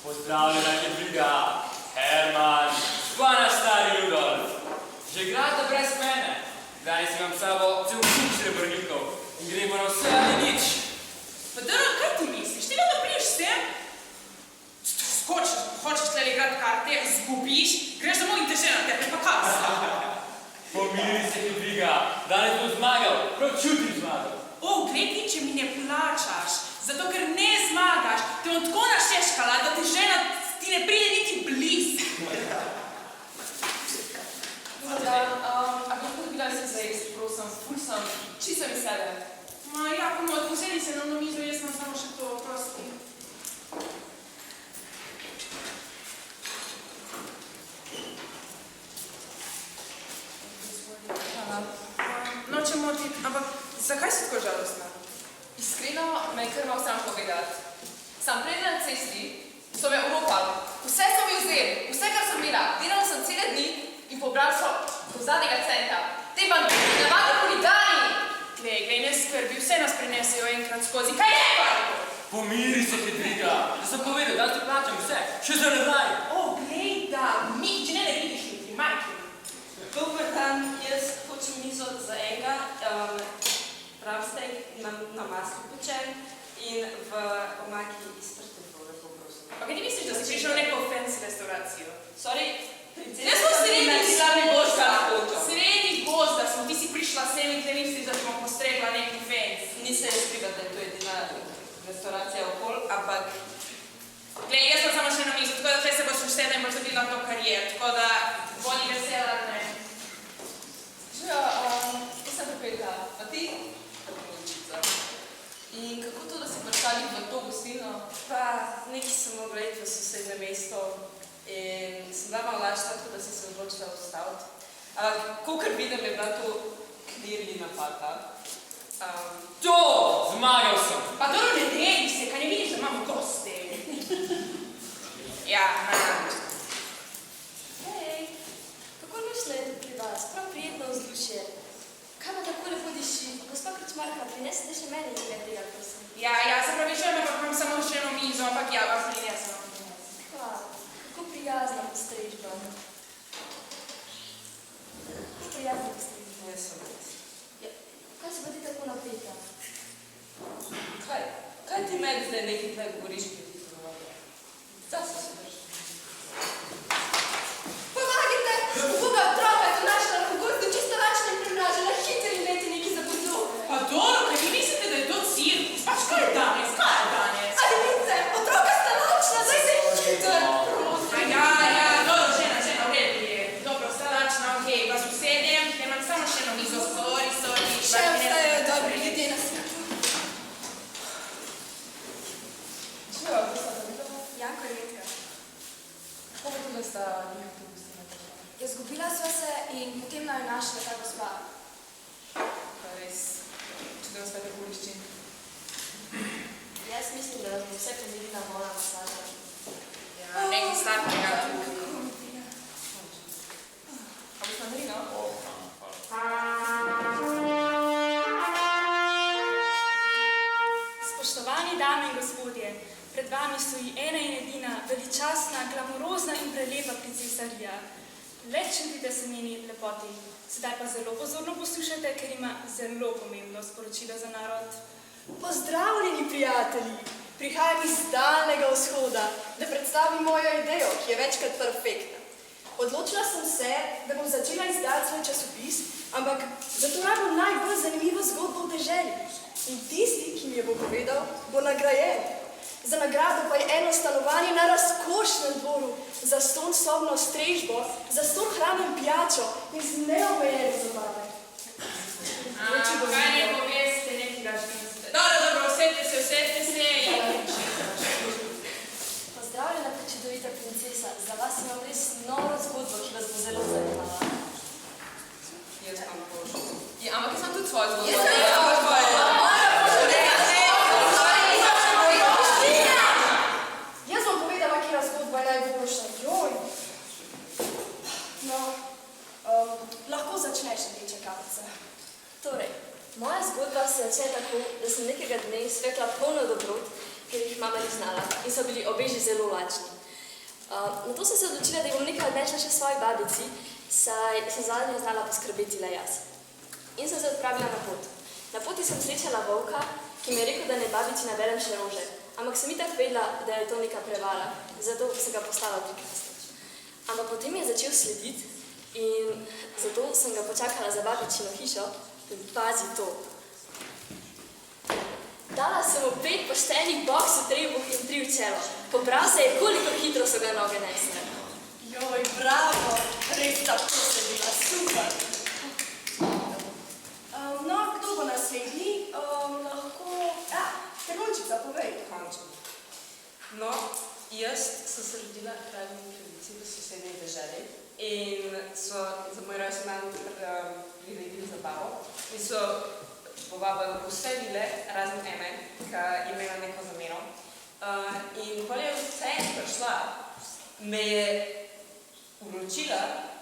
Pozdravljena Hedviga, Herman, pa naš stari Rudolf. Že igrate brez mene. Danes imam s sabo cel kup srebrnikov in gremo na vse ali nič. Pa Dano, kaj ti misliš? Ti vedno priješ sem? Hočeš tle igrati karte, zgubiš, greš domov in te žena tebe, pa kaj se? Pomiri se, Hedviga, danes bom zmagal, prav čutim zmagal. Gledi, če mi ne plačaš, zato ker ne zmagaš, te bom tako našeškala, da ti žena ti ne pride niti blizu. A kako dobila se za jesti, prosim, ful sem, čisto mi sebe. Ja, komod, vzeli se na mizo, jaz sem samo še to, prosti. Nočem motit, ampak zakaj si tako žalostna? Iskreno me je kar mal sam povedati. Sam prej na cesti so me oropali, vse so mi vzeli, vse kar sem imela, delala sem cele dni in pobrali so do zadnjega centa. Te banditi, navadni huligani! Glej, ne skrbi, vse nas prinesejo enkrat skozi, kaj je pa? Pomiri se, Hedviga, da sem povedal, da ti plačam vse, še za nazaj. Glej, da, če ne vidiš jutri, majke. Dober dan, jaz hočem mizo za enega, prav steak na maslu pečen in v omaki iz trtefov, lepo prosim. Pa kaj ti misliš, da si prišel v neko fancy restauracijo? Sorry, princesa. Jaz smo sredi gozda smo, ti si prišla sem in te misliš, da smo postregla neki fancy. Niste jaz kriva, da je to edina restauracija okol, ampak... Glej, jaz sem samo še na mizo, tako da tle se boš uštedla in boš dobila to karier, tako da bodi vesela, ne? Žijo, jaz sem pripetla, a ti? In kako to, da si prišali v to gostilno? Pa, nekaj sem mogla iti v sosednje mesto in sem bila malo lačna, tako da sem se odločila ustaviti. Kakor vidim, je bila to knirji napaka. To, zmagal sem. Pa dobro, ne deli se, kaj ne vidiš, da imamo goste. Ja, Hej, kako lušno je tu pri vas, prav prijetno vzdušje. Kaj pa tako lepo diši? Gospa Krčmarka, prinesite še meni nekaj tega, prosim. Ja, se pravičujem, ampak imam samo še eno mizo, ampak ja, vas prinesem. Hvala, kako prijazna postrežba. Kako prijazna postrežba. Ne sem res. Ja, kaj se pa ti tako napeta? Kaj ti meni zdaj nekaj tle govoriš, ki ti to navadja? Zdaj se drži. Pomagajte! Uboga otroka je to našla na pogordu, čisto lačna in premražena, hiter in leti neki za pozove. Pa dobro, kaj vi mislite, da je to cirkus? Pač kaj je danes? Ali vidite, otroka sta lačna, zdaj se hiter, prosim. Ja, dobro, žena, v redu je. Dobro, sta lačna, okej, vas usedem, imam samo še eno mizo, sorry. Še obstajajo dobri ljudje na svetu. Žijo, kako sta dobila? Janko in Metka. Kako pa to, da sta njih tu gostilno prišla? Izgubila sva se in potem naj našla ta gospa. Pa res, če da ostale okoliščin. Jaz mislim, da nas bo vse pomirila moja masaža. Ja, nekaj startnega. A boš mandarino? Spoštovani dame in gospodje, pred vami stoji ena in edina, veličastna, glamurozna in prelepa princesa Ria. Le čudite se njeni lepoti. Sedaj pa zelo pozorno poslušajte, ker ima zelo pomembno sporočilo za narod. Pozdravljeni, prijatelji! Prihajam iz daljnega vzhoda, da predstavim mojo idejo, ki je večkrat perfektna. Odločila sem se, da bom začela izdati svoj časopis, ampak zato rabim najbolj zanimivo zgodbo v deželi. In tisti, ki mi jo bo povedal, bo nagrajen. Za nagrado pa je eno stanovanje na razkošnem dvoru, za ston sobno strežbo, za ston hrano in pijačo in z neomejene zabave. Kaj ne poveste, nekega špiste. Dobro, usedite se. Pozdravljena, prečudovita princesa. Za vas imam res novo zgodbo, ki vas bo zelo zanimala. Jaz imam boljšo. Ja, ampak jaz imam tudi svojo zgodbo. Jaz bom povedala, katera zgodba je najboljša. Lahko začneš, Rdeče kapice. Torej, moja zgodba se začne tako, da sem nekega dne svekla polno dobrot, ker jih mama ni znala in so bili obe že zelo lačni. Nato sem se odločila, da bom nekaj odnešla še svoji babici, saj sem zadnjo znala poskrbeti le jaz. In sem se odpravila na pot. Na poti sem srečala volka, ki mi je rekel, da naj babici naberem še rože, ampak sem itak vedela, da je to neka prevara, zato sem ga postala prikrasno. Ampak potem je začel slediti in zato sem ga počakala za babičino hišo in pazi to. Dala sem mu 5 poštenih boksov trebuh in 3 v čelo. Pobral se je, koliko hitro so ga noge nesle. Joj, bravo, res tako se bila, super. No, kdo bo naslednji? Lahko... Tegončica, povej. No, jaz sem se rodila kraljevni kraljici v sosednji deželi in so za moj rojstni dan priredili zabavo in so povabili vse vile, razen ene, ki je imela neko zameno. In ko je vse prišla, me je uročila,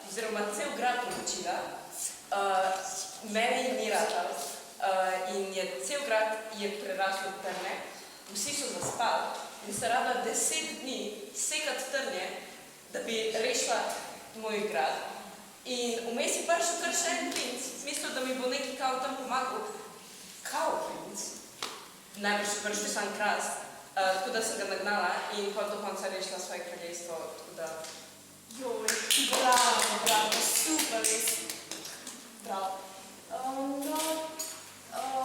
oziroma cel grad uročila, mene je ni ratal in je cel grad je preraslo trne, vsi so zaspali in se rabila 10 dni sekati trnje, da bi rešila moj grad. In vmes je prišel kar še en princ, mislil, da mi bo neki kao tam pomagal. Kao princ. Najbrž je prišel sam kralj, tako da sem ga nagnala in pol do konca rešila svoje kraljevstvo, tako da... Joj, bravo, super, res. Bravo.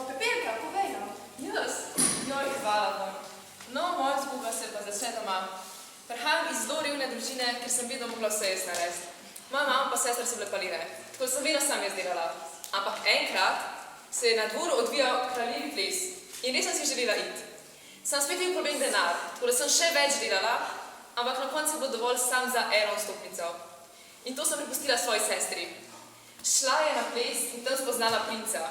Pepelka, povej nam. Jaz? Joj, hvala vam. No, moja zguba se pa začne doma. Prihajam iz zelo revne družine, ker sem vedno mogla vse jaz narediti. Moja mama pa sestra so bile paline, tako da sem vedno sam jaz delala. Ampak enkrat se je na dvoru odvijal kraljevi ples in res sem si želela iti. Sem spet imel problem denar, tako da sem še več delala, ampak na koncu je bilo dovolj sam za eno vstopnico. In to sem prepustila svoji sestri. Šla je na ples in tam spoznala princa,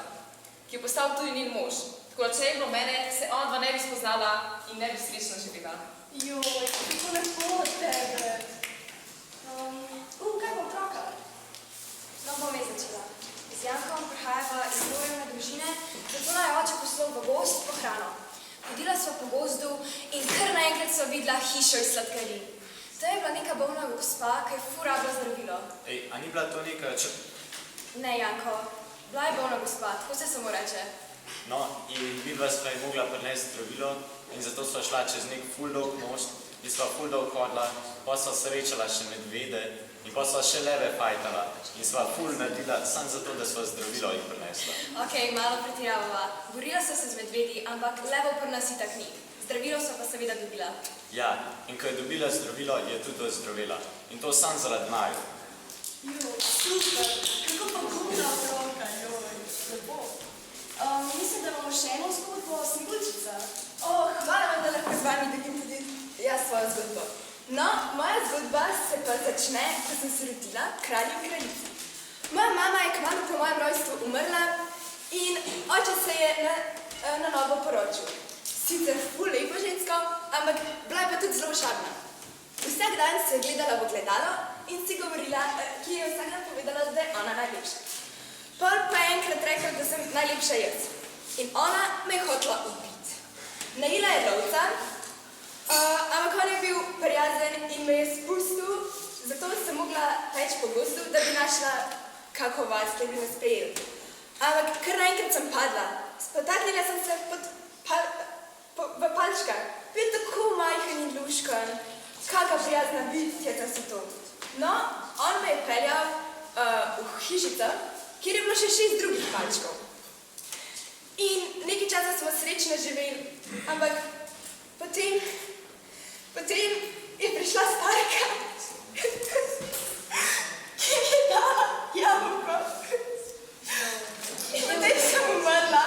ki je postal tudi njen mož. Tako da če je bilo mene, se onadva ne bi spoznala in ne bi srečno živela. Joj, kako lepo od tebe. Kaj bo otroka? No, bom jaz začela. Z Jankom prihajava iz zelo revne družine, zato naj oče poslal v gozd po hrano. Hodila sva po gozdu in kar naenkrat sva videla hišo iz sladkarij. To je bila neka bolna gospa, ki je ful rabila zdravilo. Ej, a ni bila to neka Ne, Janko, bila je bolna gospa, tako se samo reče. No, in vidva sva ji mogla prinesti zdravilo in zato sva šla čez nek ful dolg most in sva ful dolg hodila, pa sva srečala še medvede in pa sva še leve fajtala in sva ful naredila sam zato, da sva zdravilo jih prinesla. Okej, malo pretiravava. Borila sva se z medvedi, ampak levo pri nas itak ni. Zdravilo sva pa seveda dobila. Ja, in ko je dobila zdravilo, je tudi ozdravela. In to sam zaradi naju. Joj, super, kako pa gumna otroka, joj, lepo. Mislim, da imamo še eno zgodbo o Sneguljčica. Hvala vam, da lahko z vami delim tudi jaz svojo zgodbo. No, moja zgodba se pa začne, ko sem se rodila kralju in kraljici. Moja mama je kmalu po mojem rojstvu umrla in oče se je na novo poročil. Sicer ful lepo žensko, ampak bila je pa tudi zelo šarna. Vsak dan se je gledala v ogledalo in si govorila, ki je vsak dan povedala, da je ona najlepša. Pol pa je enkrat rekla, da sem najlepša jaz. In ona me je hotela ubiti. Najela je lovca, ampak on je bil prijazen in me je spustil, zato sem mogla teči po gozdu, da bi našla kako vas, kjer bi me sprejel. Ampak kar naenkrat sem padla. Spotaknila sem se v palčkah. Bil tako majhen in luškan. Kaka prijazna bitjeca so to. No, on me je peljal v hišico, kjer je bilo še 6 drugih palčkov. In nekaj časa smo srečno živeli, ampak potem je prišla starka, ki mi je dala jabolko. In potem sem umrla.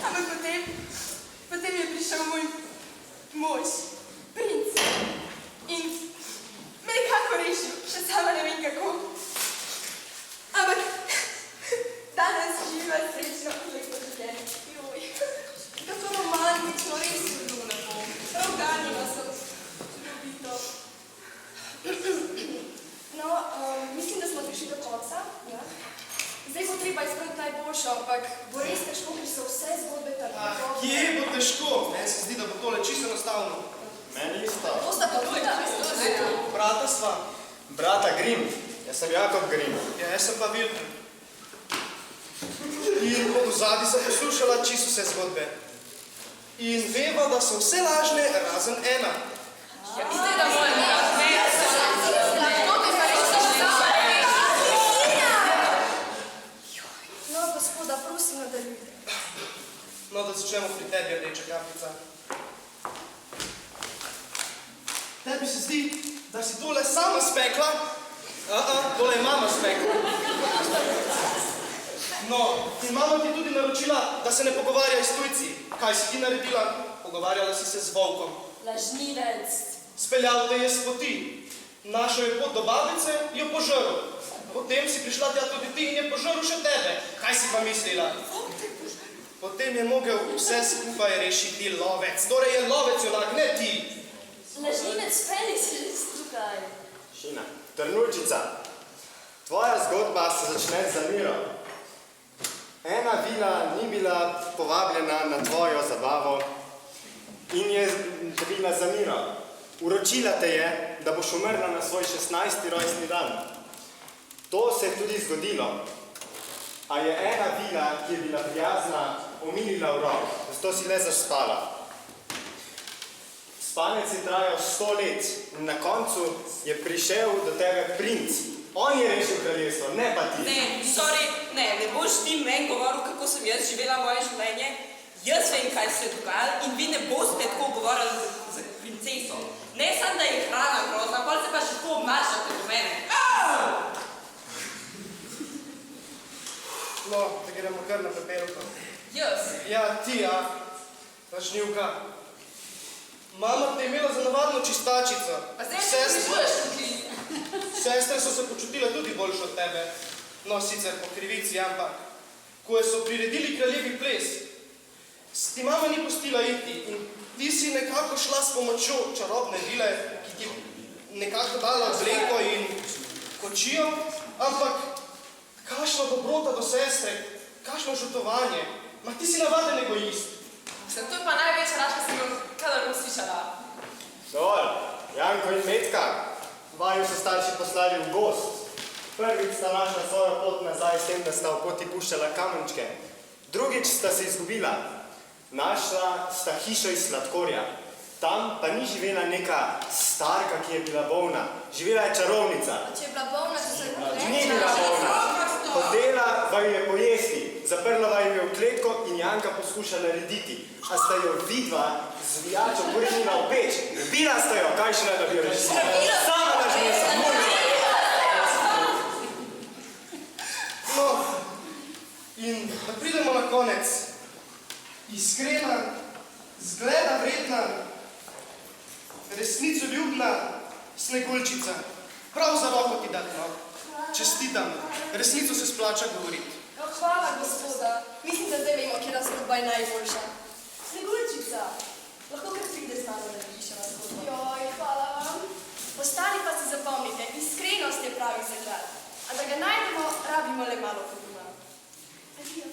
Ampak potem je prišel moj mož, princ. In me je nekako rešil, še sama ne vem kako. Ampak danes živa srečno in Bo res težko, ker so vse zgodbe tako. Kje bo težko? Meni se zdi, da bo tole čisto enostavno. Meni isto. To sta pa tudi. Brata sva. Brata Grimm. Jaz sem Jakob Grimm. Ja, jaz sem pa Wilhelm. In v zadnji sem poslušala čisto vse zgodbe. In veva, da so vse lažne, razen ena. Ja, mislim, da moja ne. No, gospoda, prosim, nadaljujte. No, da začnemo pri tebi, rdeča kapica. Tebi se zdi, da si tole sama spekla? Tole je mama spekla. No, in mama ti je tudi naročila, da se ne pogovarjaj s tujci. Kaj si ti naredila? Pogovarjala si se z volkom. Lažnivec. Speljal te je s poti. Našel je pot do babice, jo požrl. Potem si prišla tja tudi ti in je požrl še tebe. Kaj si pa mislila? Potem je mogel vse skupaj rešiti lovec. Torej je lovec junak, ne ti. Lažnivec, speli si že tukaj. Šina, Trnulčica, tvoja zgodba se začne z Zamiro. Ena vila ni bila povabljena na tvojo zabavo in je bila Zamiro. Uročila te je, da boš umrla na svoj 16. rojstni dan. To se je tudi zgodilo. A je ena vila, ki je bila prijazna, omilila urok, zato si le zaspala. Spanec je trajal 100 let in na koncu je prišel do tebe princ. On je rešil kraljestvo, ne pa ti. Ne boš ti meni govoril, kako sem jaz živela moje življenje. Jaz vem, kaj se je dogajalo in vi ne boste tako govorili za princeso. Ne samo, da je hrana grozna, potem se pa še tako obnašate do mene. No, da gremo kar na pepelko. Jaz. Ja, ti, lažnivka. Mama te je imela za navadno čistačico. A zdaj se prišuješ tukaj. Sestre so se počutile tudi boljše od tebe. No, sicer po krivici, ampak ko so priredili kraljevi ples, ti mama ni pustila iti in ti si nekako šla s pomočjo čarobne vile, ki ti nekako dala obleko in kočijo, ampak kakšna dobrota do sestre, kakšno žrtvovanje. Ma ti si navaden egoist. To je pa največja laž, ki sem jo kadar slišala. Dovolj, Janko in Metka, vaju so starši poslali v gost. Prvič sta našla svojo pot nazaj s tem, da sta v poti puščala kamenčke. Drugič sta se izgubila. Našla sta hišo iz sladkorja. Tam pa ni živela neka starka, ki je bila bolna. Živela je čarovnica. Če je bila bolna, so se Ni bila bolna. Hotela vaju je pojesti. Zaprla vaju je v kletko in Janka poskušala rediti. A sta jo vidva z vijačo porinila v peč. Ubila sta jo, kaj še ne da bi jo rešila. Sama lažnica. No, in da pridemo na konec. Iskrena, zgleda vredna, resnicoljubna Sneguljčica. Prav za roko ti dati, no. Čestitam, resnico se splača govoriti. Hvala, gospoda. Mislim, da zdaj vemo, kjera zgodba je najboljša. Sneguljčica, lahko kar pride z nami, da piševa zgodbo. Joj, hvala vam. Ostali pa si zapomnite, iskrenost je pravi zaklad. A da ga najdemo, rabimo le malo poguma. Adijo.